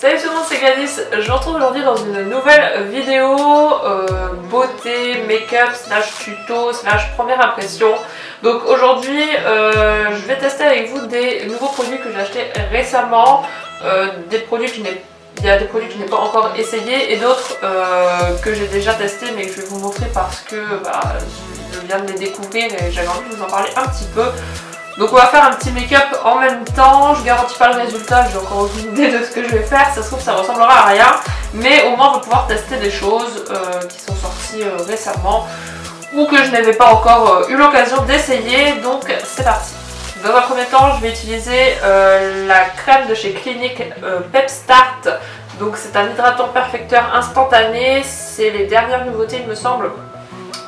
Salut tout le monde, c'est Gladys. Je vous retrouve aujourd'hui dans une nouvelle vidéo beauté, make-up, slash tuto, slash première impression. Donc aujourd'hui, je vais tester avec vous des nouveaux produits que j'ai achetés récemment, des produits que il y a des produits que je n'ai pas encore essayé et d'autres que j'ai déjà testés mais que je vais vous montrer parce que je viens de les découvrir et j'avais envie de vous en parler un petit peu. Donc on va faire un petit make-up en même temps, je garantis pas le résultat, j'ai encore aucune idée de ce que je vais faire, ça se trouve ça ressemblera à rien, mais au moins on va pouvoir tester des choses qui sont sorties récemment ou que je n'avais pas encore eu l'occasion d'essayer, donc c'est parti. Dans un premier temps je vais utiliser la crème de chez Clinique Pep Start, donc c'est un hydratant perfecteur instantané, c'est les dernières nouveautés il me semble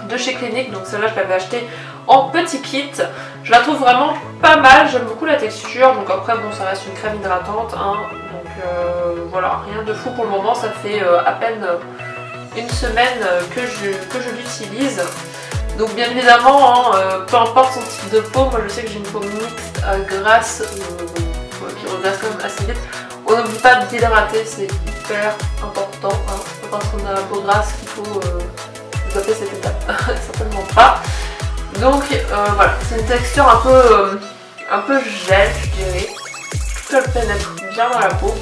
de chez Clinique, donc celle-là je l'avais achetée en petit kit. Je la trouve vraiment pas mal, j'aime beaucoup la texture, donc après bon ça reste une crème hydratante, hein, donc voilà, rien de fou pour le moment, ça fait à peine une semaine que je l'utilise. Donc bien évidemment, peu importe son type de peau, moi je sais que j'ai une peau mixte grasse, qui regrasse quand même assez vite. On n'oublie pas d'hydrater, c'est hyper important, hein. C'est pas parce qu'on a la peau grasse qu'il faut zapper cette étape, certainement pas. Donc voilà, c'est une texture un peu gel, je dirais. Je trouve qu'elle pénètre bien dans la peau.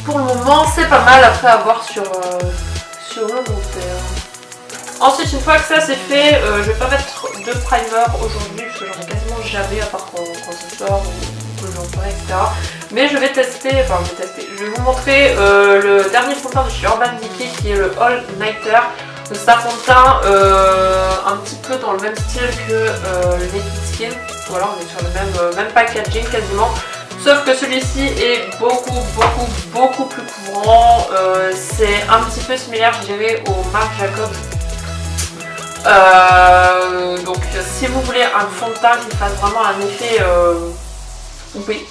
Pour le moment, c'est pas mal, après à voir sur le long terme. Ensuite, une fois que ça c'est fait, je vais pas mettre de primer aujourd'hui parce que j'en ai quasiment jamais à part quand je sors ou que j'en ferai, etc. Mais je vais tester, je vais vous montrer le dernier fond de teint de chez Urban Decay qui est le All Nighter. C'est un fond de teint un petit peu dans le même style que Naked Skin. Voilà, on est sur le même packaging quasiment. Sauf que celui-ci est beaucoup plus couvrant. C'est un petit peu similaire, je dirais, au Marc Jacobs. Donc si vous voulez un fond de teint qui fasse vraiment un effet coupé,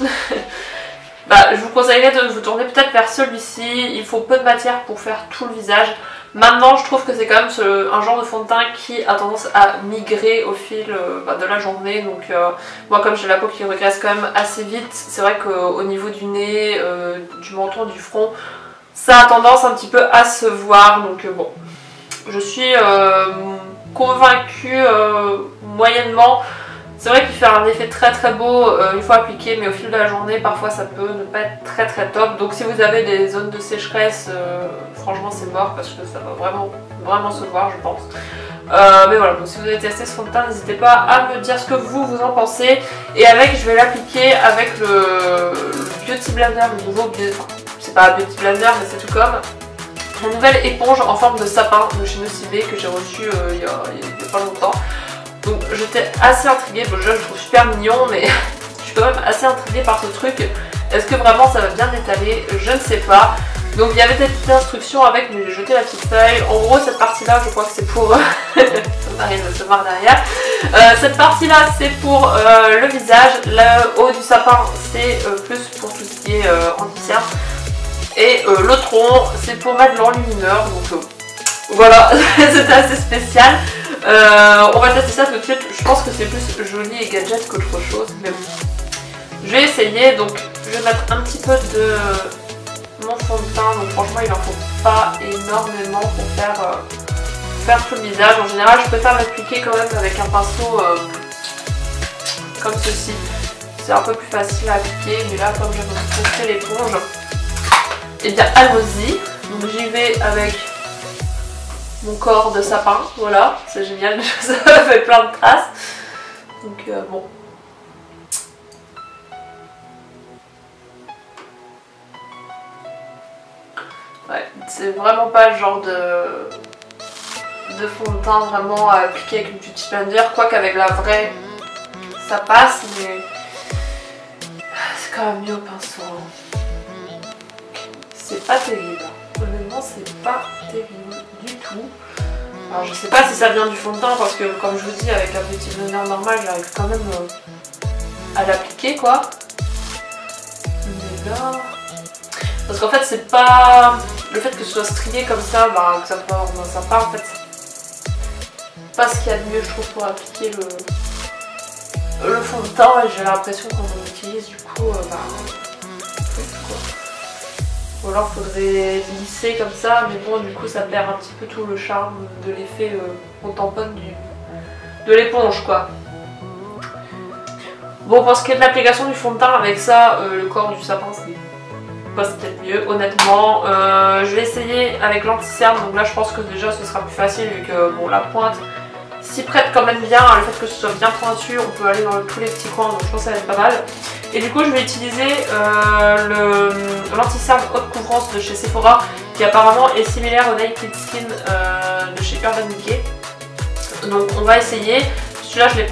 je vous conseillerais de vous tourner peut-être vers celui-ci. Il faut peu de matière pour faire tout le visage. Maintenant je trouve que c'est quand même un genre de fond de teint qui a tendance à migrer au fil de la journée. Donc moi comme j'ai la peau qui regraisse quand même assez vite, c'est vrai qu'au niveau du nez, du menton, du front, ça a tendance un petit peu à se voir. Donc bon, je suis convaincue moyennement. C'est vrai qu'il fait un effet très beau une fois appliqué, mais au fil de la journée parfois ça peut ne pas être très top. Donc si vous avez des zones de sécheresse, franchement c'est mort parce que ça va vraiment se voir je pense. Mais voilà, donc si vous avez testé ce fond de teint, n'hésitez pas à me dire ce que vous en pensez. Et avec, je vais l'appliquer avec le Beauty Blender, le nouveau, c'est pas Beauty Blender mais c'est tout comme la nouvelle éponge en forme de sapin de chez Nocibé que j'ai reçu il y a pas longtemps. Donc j'étais assez intriguée, bon déjà je le trouve super mignon mais je suis quand même assez intriguée par ce truc. Est-ce que vraiment ça va bien étaler? Je ne sais pas. Donc il y avait des petites instructions avec, mais j'ai jeté la petite feuille. En gros cette partie là je crois que c'est pour... ça m'arrive de se voir derrière. Cette partie là c'est pour le visage. Le haut du sapin c'est plus pour tout ce qui est anti-cerne. Et le tronc c'est pour mettre l'enlumineur. Donc voilà, c'était assez spécial. On va tester ça tout de suite. Je pense que c'est plus joli et gadget qu'autre chose, mais bon. Je vais essayer, donc je vais mettre un petit peu de mon fond de teint. Donc franchement il en faut pas énormément pour faire tout le visage. En général je préfère l'appliquer quand même avec un pinceau comme ceci. C'est un peu plus facile à appliquer, mais là comme j'ai testé l'éponge, et bien allons-y. Donc j'y vais avec mon corps de sapin, voilà, c'est génial, ça fait plein de traces. Donc bon. Ouais, c'est vraiment pas le genre de fond de teint vraiment à appliquer avec une Beauty Blender, quoique avec la vraie ça passe, mais c'est quand même mieux au pinceau. C'est pas terrible, honnêtement c'est pas terrible du tout. Alors je sais pas si ça vient du fond de teint parce que comme je vous dis avec la Beauty Blender normale j'arrive quand même à l'appliquer quoi. Mais là... Parce qu'en fait c'est pas... Le fait que ce soit strié comme ça, que ça forme un sapin en fait c'est pas ce qu'il y a de mieux je trouve pour appliquer le fond de teint et j'ai l'impression qu'on en utilise du coup quoi. Ou alors faudrait lisser comme ça, mais bon du coup ça perd un petit peu tout le charme de l'effet on tamponne de l'éponge quoi. Bon, pour ce qui est de l'application du fond de teint, avec ça, le corps du sapin c'est pas peut-être mieux honnêtement. Je vais essayer avec l'anti-cerne, donc là je pense que déjà ce sera plus facile vu que bon, la pointe s'y prête quand même bien, le fait que ce soit bien pointu, on peut aller dans tous les petits coins, donc je pense que ça va être pas mal. Et du coup je vais utiliser l'anti-cerne haute couvrance de chez Sephora, qui apparemment est similaire au Naked Skin de chez Urban Decay. Donc on va essayer. Celui-là je ne l'ai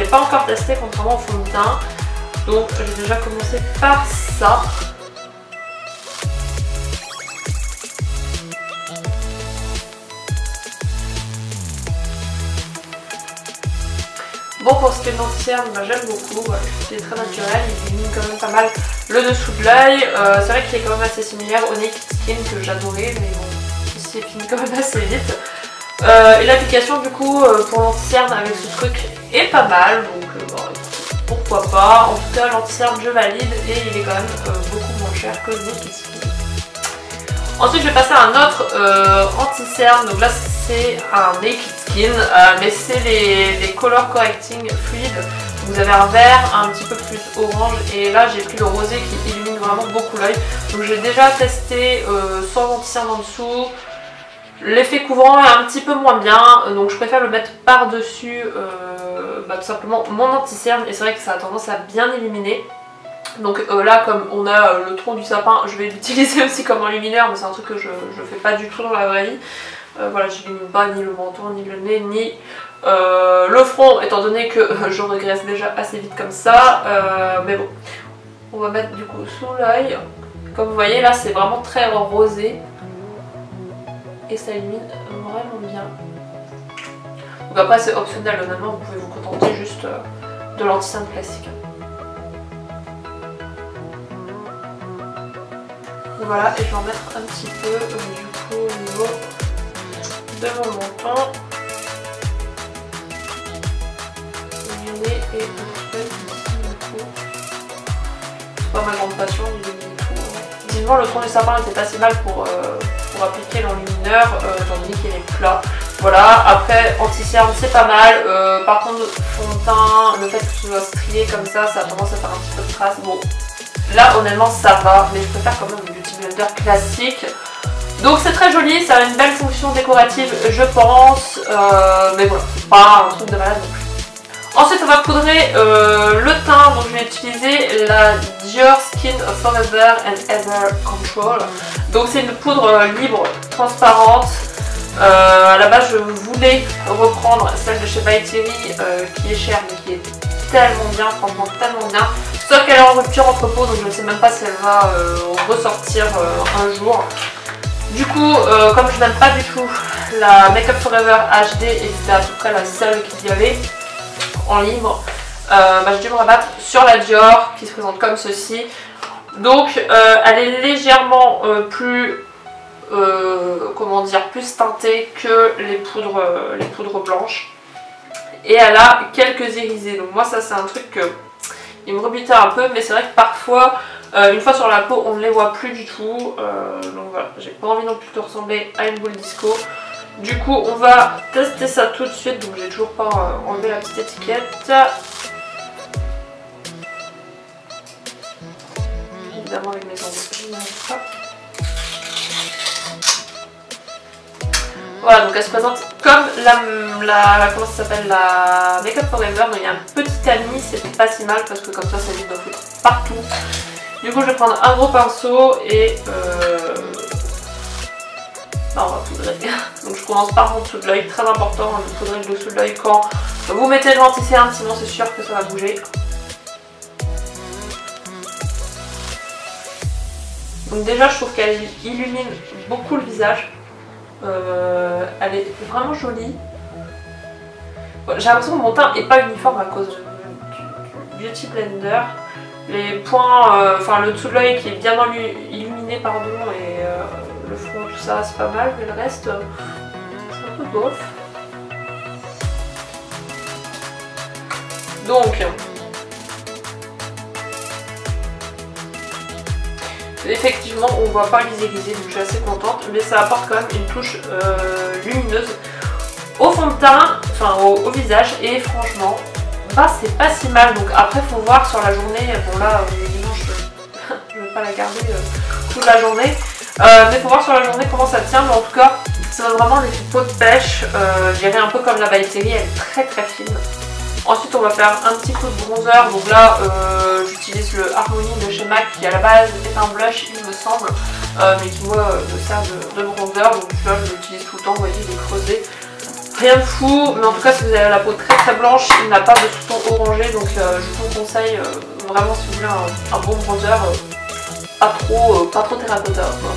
pas encore testé contrairement au fond de teint. Donc je vais déjà commencer par ça. Bon, pour ce qui est de l'anti-cerne, bah, j'aime beaucoup, voilà, il est très naturel, il illumine quand même pas mal le dessous de l'œil. C'est vrai qu'il est quand même assez similaire au Naked Skin que j'adorais, mais bon, ici il finit quand même assez vite. Et l'application du coup pour l'anti-cerne avec ce truc est pas mal, donc bon, pourquoi pas. En tout cas l'anti-cerne je valide et il est quand même beaucoup moins cher que le Naked Skin. Ensuite je vais passer à un autre anti-cerne, donc là c'est un Naked Skin, mais c'est les color correcting fluides. Vous avez un vert un petit peu plus orange et là j'ai pris le rosé qui illumine vraiment beaucoup l'œil. Donc j'ai déjà testé sans anti-cerne en dessous. L'effet couvrant est un petit peu moins bien, donc je préfère le mettre par-dessus tout simplement mon anti-cerne et c'est vrai que ça a tendance à bien illuminer. Donc là comme on a le tronc du sapin, je vais l'utiliser aussi comme enlumineur, mais c'est un truc que je fais pas du tout dans la vraie vie. Voilà, je n'illumine pas ni le menton, ni le nez, ni le front, étant donné que je regresse déjà assez vite comme ça. Mais bon, on va mettre du coup sous l'œil. Comme vous voyez là c'est vraiment très rosé. Et ça illumine vraiment bien. Donc après c'est optionnel, honnêtement vous pouvez vous contenter juste de l'anti-cerne classique. Donc voilà, et je vais en mettre un petit peu du coup au niveau de mon menton. Du nez et du coup. C'est pas ma grande passion, illuminer tout. Vivement le tronc du sapin était pas si mal pour appliquer l'enlumineur, étant donné qu'il est plat. Voilà, après anti-cerne c'est pas mal, par contre fond de teint, le fait que ce soit strié comme ça, ça a tendance à faire un petit peu de traces. Bon, là honnêtement ça va, mais je préfère quand même le Beauty Blender classique. Donc c'est très joli, ça a une belle fonction décorative je pense, mais voilà, c'est pas un truc de malade non plus. Ensuite on va poudrer le teint, donc je vais utiliser la Dior Skin Forever and Ever Control. Donc c'est une poudre libre, transparente. À la base je voulais reprendre celle de chez By Thierry qui est chère mais qui est tellement bien, franchement tellement bien. Sauf qu'elle est en rupture entrepôt, donc je ne sais même pas si elle va ressortir un jour. Du coup, comme je n'aime pas du tout la Make Up Forever HD et c'était à peu près la seule qu'il y avait en livre, j'ai dû me rabattre sur la Dior qui se présente comme ceci. Donc elle est légèrement plus comment dire, plus teintée que les poudres blanches et elle a quelques irisés. Donc moi ça c'est un truc que il me rebutait un peu, mais c'est vrai que parfois une fois sur la peau on ne les voit plus du tout, donc voilà, j'ai pas envie non plus de ressembler à une boule disco. Du coup on va tester ça tout de suite, donc j'ai toujours pas enlevé la petite étiquette. Évidemment avec mes ongles. Voilà, donc elle se présente comme comment ça s'appelle, la Make Up Forever. Donc il y a un petit tamis, c'est pas si mal parce que comme ça évite d'en foutre partout. Du coup je vais prendre un gros pinceau et on va poudrer. Donc je commence par mon dessous de l'œil, très important de poudrer le dessous de l'œil quand vous mettez de l'anti-cerne, sinon c'est sûr que ça va bouger. Donc déjà je trouve qu'elle illumine beaucoup le visage. Elle est vraiment jolie. J'ai l'impression que mon teint n'est pas uniforme à cause du Beauty Blender. Les points, le dessous de l'œil qui est bien illuminé pardon, et le front tout ça c'est pas mal, mais le reste c'est un peu bof. Donc effectivement on voit pas lisé, donc je suis assez contente, mais ça apporte quand même une touche lumineuse au fond de teint, enfin au visage, et franchement bah c'est pas si mal. Donc après faut voir sur la journée, bon là évidemment je vais pas la garder toute la journée, mais faut voir sur la journée comment ça tient, mais en tout cas ça donne vraiment des peau de pêche, je dirais un peu comme la By Terry, elle est très fine. Ensuite on va faire un petit coup de bronzer, donc là j'utilise le Harmony de chez MAC qui à la base est un blush il me semble, mais qui moi me sert de bronzer, donc là je l'utilise tout le temps, vous voyez il est creusé. Rien de fou, mais en tout cas si vous avez la peau très blanche, il n'a pas de sous-ton orangé, donc je vous conseille vraiment si vous voulez un bon bronzer, pas trop terracotta quoi.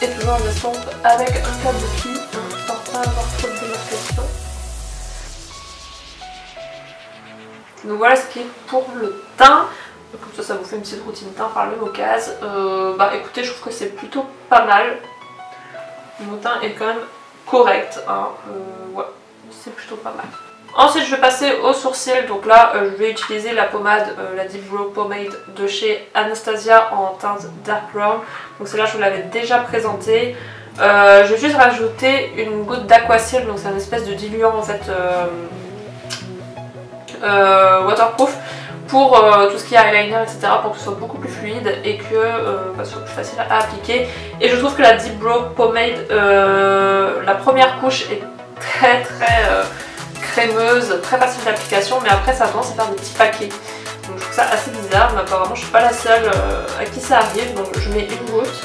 Et toujours une estompe avec un kabuki, histoire de pas avoir trop de démarcation. Donc voilà ce qui est pour le teint. Comme ça vous fait une petite routine teint par le même occasion. Bah écoutez, je trouve que c'est plutôt pas mal. Mon teint est quand même correct, hein. Ouais, c'est plutôt pas mal. Ensuite je vais passer aux sourcils, donc là je vais utiliser la pommade, la Deep Brow Pomade de chez Anastasia en teinte Dark Brown. Donc celle-là je vous l'avais déjà présentée. Je vais juste rajouter une goutte d'Aquasil, donc c'est une espèce de diluant en fait waterproof pour tout ce qui est eyeliner etc, pour que ce soit beaucoup plus fluide et que ce soit plus facile à appliquer. Et je trouve que la Deep Brow Pomade, la première couche est très crémeuse, très facile d'application, mais après ça a tendance à faire des petits paquets. Donc je trouve ça assez bizarre, mais apparemment je suis pas la seule à qui ça arrive, donc je mets une goutte.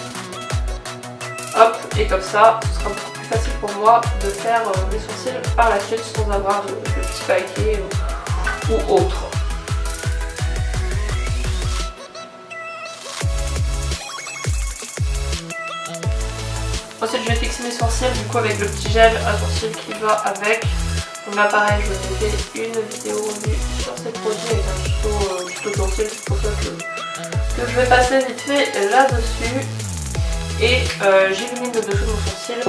Hop, et comme ça, ce sera beaucoup plus facile pour moi de faire mes sourcils par la suite sans avoir de petits paquets ou autre. Ensuite je vais fixer mes sourcils du coup avec le petit gel à sourcils qui va avec. Donc là pareil je vous ai fait une vidéo revue sur ces produits avec un tuto sourcils, c'est pour ça que je vais passer vite fait là-dessus. Et j'illumine le dessous de mon sourcil.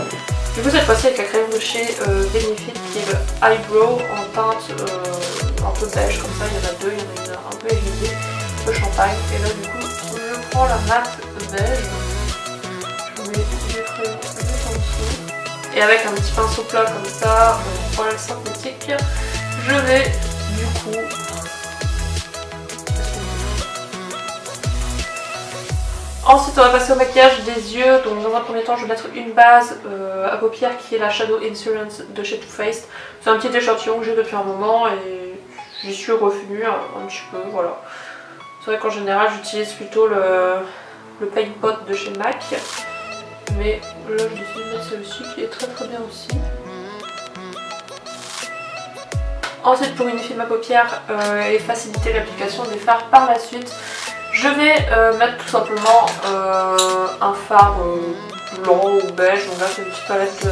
Du coup cette fois-ci avec la crème de chez Benefit qui est le Eyebrow en teinte un peu beige comme ça, il y en a deux, il y en a une un peu aiguisée, un peu champagne. Et là du coup je prends la mat beige. Et avec un petit pinceau plat comme ça, pour la synthétique, je vais du coup ensuite on va passer au maquillage des yeux. Donc dans un premier temps je vais mettre une base à paupières qui est la Shadow Insurance de chez Too Faced. C'est un petit échantillon que j'ai depuis un moment et j'y suis revenue un petit peu, voilà. C'est vrai qu'en général j'utilise plutôt le Paint Pot de chez MAC. Mais là je décide de mettre celle-ci qui est très bien aussi. Ensuite pour unifier ma paupière et faciliter l'application des fards par la suite, je vais mettre tout simplement un fard blanc ou beige. Donc là c'est une petite palette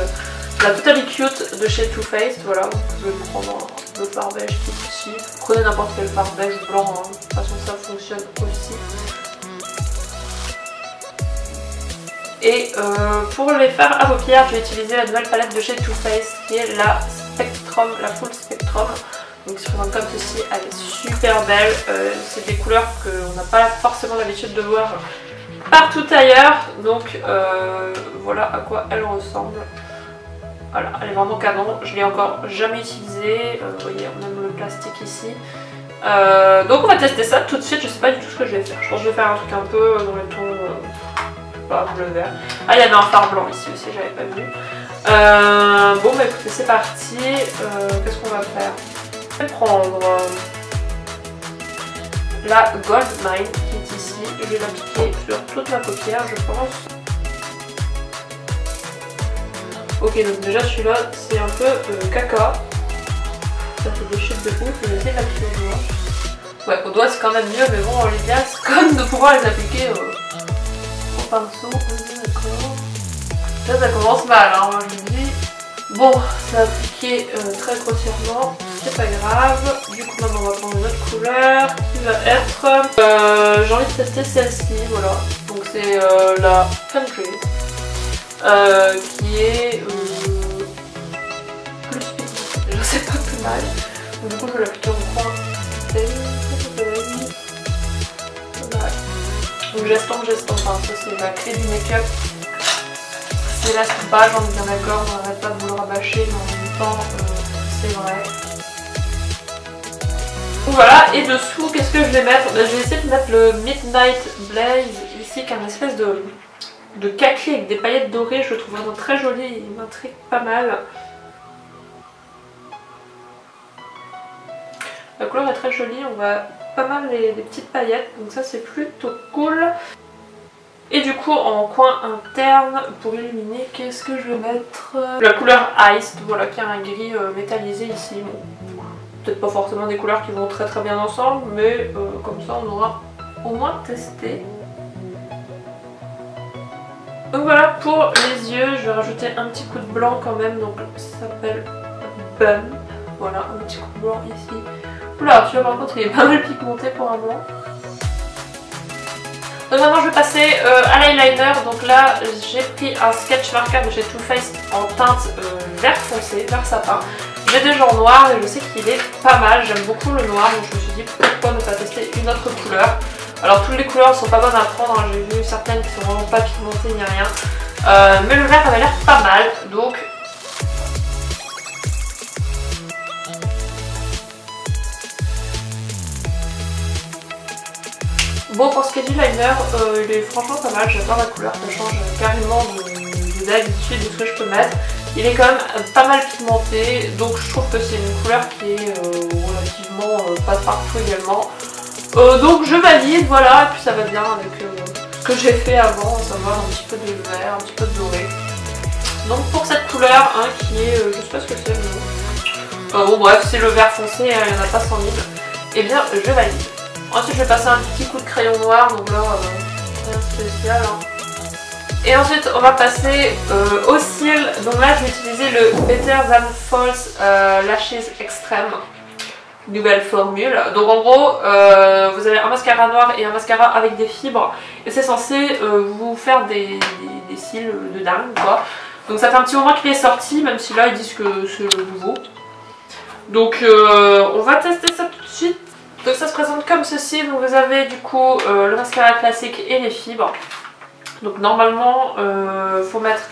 la Totally Cute de chez Too Faced. Voilà, vous pouvez prendre le fard beige qui est ici. Prenez n'importe quel fard beige ou blanc, hein. De toute façon ça fonctionne aussi. Et pour les fards à paupières, je vais utiliser la nouvelle palette de chez Too Faced qui est la Spectrum, la Full Spectrum. Donc se présente comme ceci, elle est super belle. C'est des couleurs qu'on n'a pas forcément l'habitude de voir partout ailleurs. Donc voilà à quoi elle ressemble. Voilà, elle est vraiment canon. Je l'ai encore jamais utilisée. Vous voyez, on a même le plastique ici. Donc on va tester ça tout de suite. Je sais pas du tout ce que je vais faire. Je pense que je vais faire un truc un peu dans le ton bleu vert. Ah, il y avait un fard blanc ici aussi, j'avais pas vu. Bon bah écoutez, c'est parti. Qu'est-ce qu'on va faire? Je vais prendre la Gold Mine qui est ici. Je vais l'appliquer sur toute ma paupière, je pense. Ok, donc déjà celui-là c'est un peu caca. Ça fait des chutes de ouf, je vais essayer de l'appliquer au doigt. Ouais, au doigt c'est quand même mieux, mais bon, l'idéal c'est quand même de pouvoir les appliquer au pinceau. D'accord. Là ça commence mal, hein, moi je me dis. Bon, c'est appliqué très grossièrement, c'est pas grave. Du coup maintenant on va prendre une autre couleur qui va être... j'ai envie de tester celle-ci, voilà. Donc c'est la Country. Qui est plus c'est pas plus mal. Donc, du coup je vais l'appliquer en coin. Donc j'estompe, enfin, ça c'est la clé du make-up. C'est l'estompage, on est bien d'accord, on n'arrête pas de vous le rabâcher, mais en même temps c'est vrai. Donc voilà, et dessous, qu'est-ce que je vais mettre? Je vais essayer de mettre le Midnight Blaze ici, qui est une espèce de kaki avec des paillettes dorées. Je le trouve vraiment très joli, il m'intrigue pas mal. La couleur est très jolie, on voit pas mal les petites paillettes, donc ça c'est plutôt cool. Et du coup en coin interne, pour illuminer, qu'est-ce que je vais mettre? La couleur Iced, voilà, qui a un gris métallisé ici. Bon, peut-être pas forcément des couleurs qui vont très bien ensemble, mais comme ça on aura au moins testé. Donc voilà pour les yeux, je vais rajouter un petit coup de blanc quand même, donc ça s'appelle Bump. Voilà, un petit coup de blanc ici. Oula, celui-là par contre il est pas mal pigmenté pour un blanc. Donc maintenant je vais passer à l'eyeliner. Donc là j'ai pris un sketch marker de chez Too Faced en teinte vert foncé, vert sapin. J'ai déjà en noir et je sais qu'il est pas mal, j'aime beaucoup le noir, donc je me suis dit pourquoi ne pas tester une autre couleur. Alors toutes les couleurs ne sont pas bonnes à prendre, hein. J'ai vu certaines qui sont vraiment pas pigmentées ni rien. Mais le vert avait l'air pas mal, donc... Bon, pour ce qui est du liner, il est franchement pas mal, j'adore la couleur, ça change carrément de d'habitude de ce que je peux mettre. Il est quand même pas mal pigmenté, donc je trouve que c'est une couleur qui est relativement pas partout également. Donc je valide, voilà, et puis ça va bien avec ce que j'ai fait avant, à savoir un petit peu de vert, un petit peu de doré. Donc pour cette couleur, hein, qui est, je sais pas ce que c'est, mais bon bref, c'est le vert foncé, hein, il n'y en a pas 100 000, et bien je valide. Ensuite je vais passer un petit coup de crayon noir, donc là rien de spécial. Hein. Et ensuite on va passer au cils, donc là je vais utiliser le Better Than False Lashes Extreme, nouvelle formule. Donc en gros vous avez un mascara noir et un mascara avec des fibres, et c'est censé vous faire des cils de dingue quoi. Donc ça fait un petit moment qu'il est sorti, même si là ils disent que c'est le nouveau. Donc on va tester ça tout de suite. Donc ça se présente comme ceci, donc vous avez du coup le mascara classique et les fibres. Donc normalement faut mettre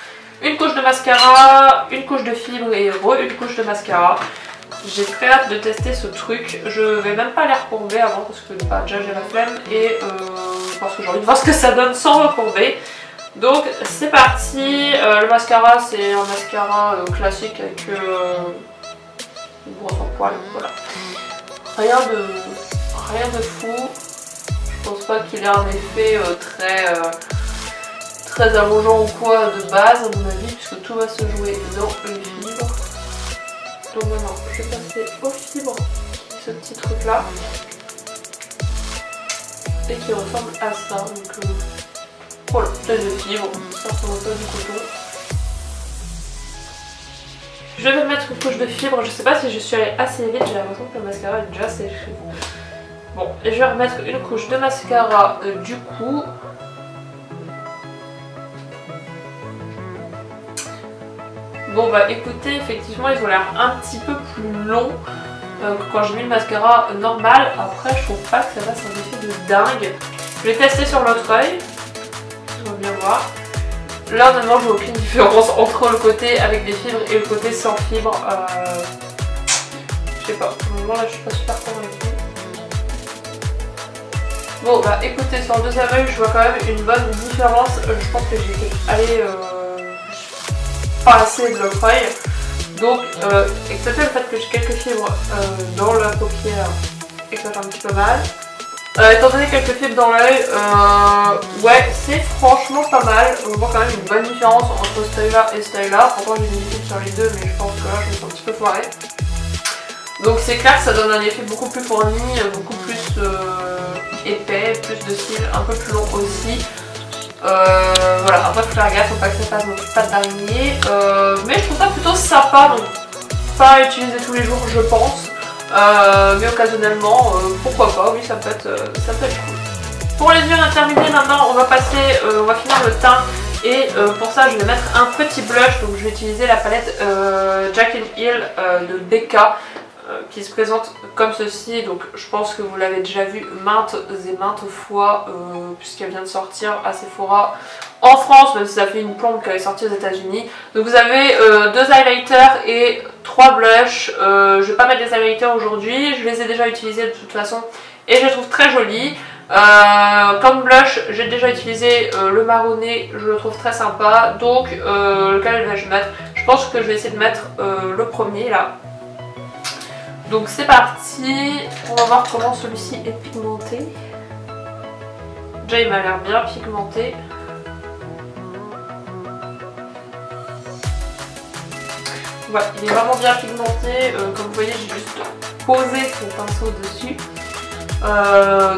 une couche de mascara, une couche de fibres et une couche de mascara. J'ai très hâte de tester ce truc, je vais même pas les recourber avant parce que bah, déjà j'ai la flemme et parce que j'ai envie de voir ce que ça donne sans recourber. Donc c'est parti, le mascara c'est un mascara classique avec une brosse en poil, voilà. Rien de fou, je pense pas qu'il ait un effet très allongeant ou quoi de base à mon avis, puisque tout va se jouer dans les fibres. Donc maintenant je vais passer aux fibres, ce petit truc là, et qui ressemble à ça. Donc voilà, c'est des fibres, ça ressemble pas du coton. Je vais mettre une couche de fibres, je sais pas si je suis allée assez vite, j'ai l'impression que le mascara est déjà séché. Bon, et je vais remettre une couche de mascara du coup. Bon bah écoutez, effectivement ils ont l'air un petit peu plus longs que quand j'ai mis le mascara normal. Après je trouve pas que ça fasse un effet de dingue. Je vais tester sur l'autre œil, on va bien voir. Là honnêtement je vois aucune différence entre le côté avec des fibres et le côté sans fibres. Je sais pas, pour le moment là je suis pas super convaincue. Bon bah écoutez, sur le deuxième œil je vois quand même une bonne différence. Je pense que j'ai allé pas assez de l'autre œil. Donc excepté le fait que j'ai quelques fibres dans la paupière et que ça fait un petit peu mal. Étant donné quelques fibres dans l'œil, ouais c'est franchement pas mal. On voit quand même une bonne différence entre ce œil là et ce œil là. Pourtant j'ai mis des fibres sur les deux, mais je pense que là je me suis un petit peu foirée. Donc c'est clair que ça donne un effet beaucoup plus fourni, beaucoup plus épais, plus de cils, un peu plus long aussi. Voilà, après faut faire gaffe, faut pas que ça fasse non plus pas d'araignée. Mais je trouve ça plutôt sympa, donc pas à utiliser tous les jours je pense. Mais occasionnellement, pourquoi pas, oui ça peut être cool. Pour les yeux on a terminé, maintenant on va passer, on va finir le teint Et pour ça je vais mettre un petit blush, donc je vais utiliser la palette Jack and Hill de BK qui se présente comme ceci. Donc je pense que vous l'avez déjà vu maintes et maintes fois puisqu'elle vient de sortir à Sephora en France, même si ça fait une plombe qu'elle est sortie aux États-Unis. Donc vous avez 2 highlighters et 3 blushs. Je vais pas mettre des highlighters aujourd'hui, je les ai déjà utilisés de toute façon et je les trouve très jolis. Comme blush, j'ai déjà utilisé le marronné, je le trouve très sympa. Donc lequel vais-je mettre? Je pense que je vais essayer de mettre le premier là. Donc c'est parti, on va voir comment celui-ci est pigmenté. Déjà il m'a l'air bien pigmenté. Voilà, il est vraiment bien pigmenté. Comme vous voyez, j'ai juste posé mon pinceau dessus.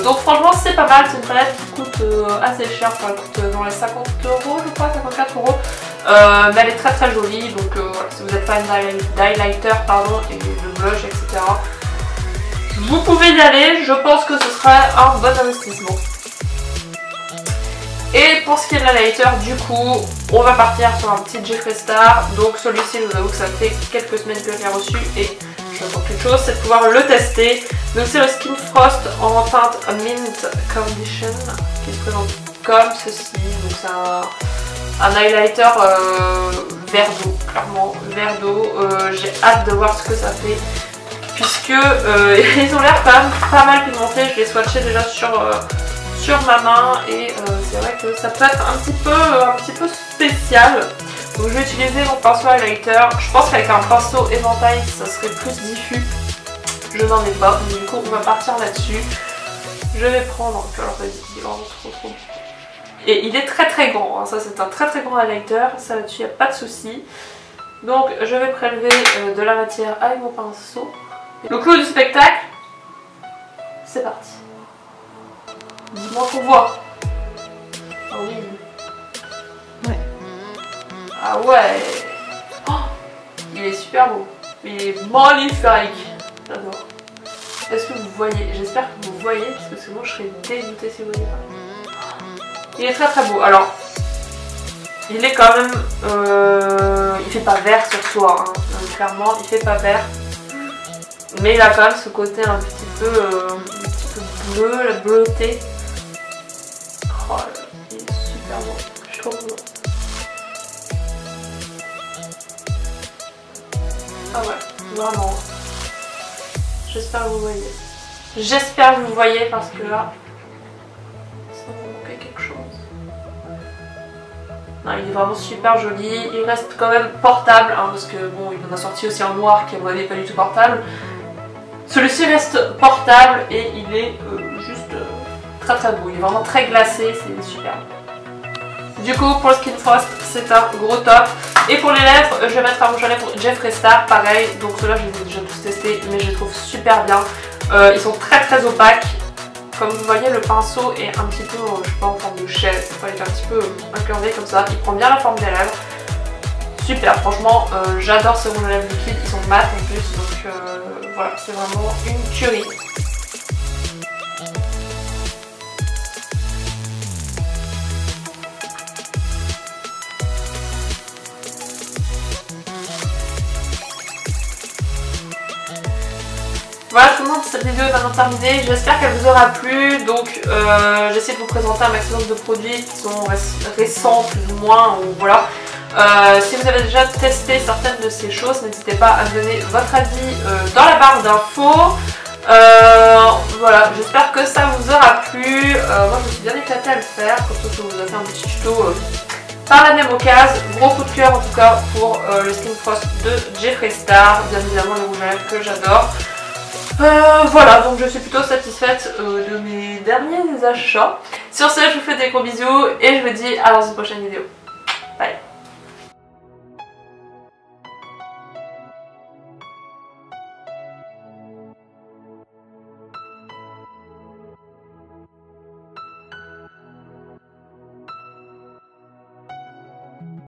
Donc franchement c'est pas mal, c'est une palette qui coûte assez cher, elle coûte dans les 50 € je crois, 54 €. Mais elle est très très jolie, donc voilà, si vous êtes fan d'highlighter pardon, et de blush etc, vous pouvez y aller, je pense que ce serait un bon investissement. Et pour ce qui est de l'highlighter, du coup, on va partir sur un petit Jeffree Star. Donc celui-ci, je vous avoue que ça fait quelques semaines que je l'ai reçu et je n'attends qu'une chose, c'est de pouvoir le tester. Donc c'est le Skin Frost en teinte Mint Condition qui se présente comme ceci. Donc c'est un highlighter vert d'eau, clairement vert d'eau. J'ai hâte de voir ce que ça fait puisque ils ont l'air quand même pas mal pigmentés. Je l'ai swatché déjà sur ma main et c'est vrai que ça peut être un petit peu spécial. Donc je vais utiliser mon pinceau highlighter. Je pense qu'avec un pinceau éventail ça serait plus diffus. Je n'en ai pas, mais du coup on va partir là-dessus. Je vais prendre, alors vas-y, il est vraiment trop. Et il est très très grand, hein. Ça c'est un très très grand highlighter, ça là-dessus il n'y a pas de souci. Donc je vais prélever de la matière avec mon pinceau. Le clou du spectacle, c'est parti. Dis-moi qu'on voit. Ah oui. Ouais. Ah ouais. Oh, il est super beau. Il est magnifique. J'adore. Est-ce que vous voyez? J'espère que vous voyez parce que sinon je serais dégoûtée si vous voyez pas. Il est très très beau. Alors, il est quand même... il fait pas vert sur soi. Hein. Clairement, il fait pas vert. Mais il a quand même ce côté un petit peu bleu, la bleuté. Oh là là, il est super beau. Je suis trop beau. Ah ouais, vraiment. J'espère que vous voyez. J'espère que vous voyez parce que là, ça va manquer quelque chose. Non, il est vraiment super joli. Il reste quand même portable hein, parce que bon, il en a sorti aussi un noir qui à mon avis pas du tout portable. Celui-ci reste portable et il est juste très très beau. Il est vraiment très glacé, c'est super. Du coup, pour le Skin Frost, c'est un gros top. Et pour les lèvres, je vais mettre un rouge à lèvres Jeffree Star, pareil. Donc ceux-là, je les ai déjà tous testés, mais je les trouve super bien. Ils sont très très opaques. Comme vous voyez, le pinceau est un petit peu, je sais pas, en forme de chaise. Il est un petit peu incurvé comme ça. Il prend bien la forme des lèvres. Super, franchement, j'adore ces rouges à lèvres liquides. Ils sont mat en plus, donc voilà, c'est vraiment une tuerie. Voilà tout le monde, cette vidéo est maintenant terminée, j'espère qu'elle vous aura plu. Donc j'essaie de vous présenter un maximum de produits qui sont récents plus ou moins, ou voilà. Si vous avez déjà testé certaines de ces choses, n'hésitez pas à me donner votre avis dans la barre d'infos. Voilà, j'espère que ça vous aura plu. Moi je me suis bien éclatée à le faire, comme ça je vous ai fait un petit tuto par la même occasion. Gros coup de cœur en tout cas pour le Skin Frost de Jeffree Star, bien évidemment le rouge à lèvres que j'adore. Voilà, donc je suis plutôt satisfaite de mes derniers achats. Sur ce, je vous fais des gros bisous et je vous dis à dans une prochaine vidéo. Bye.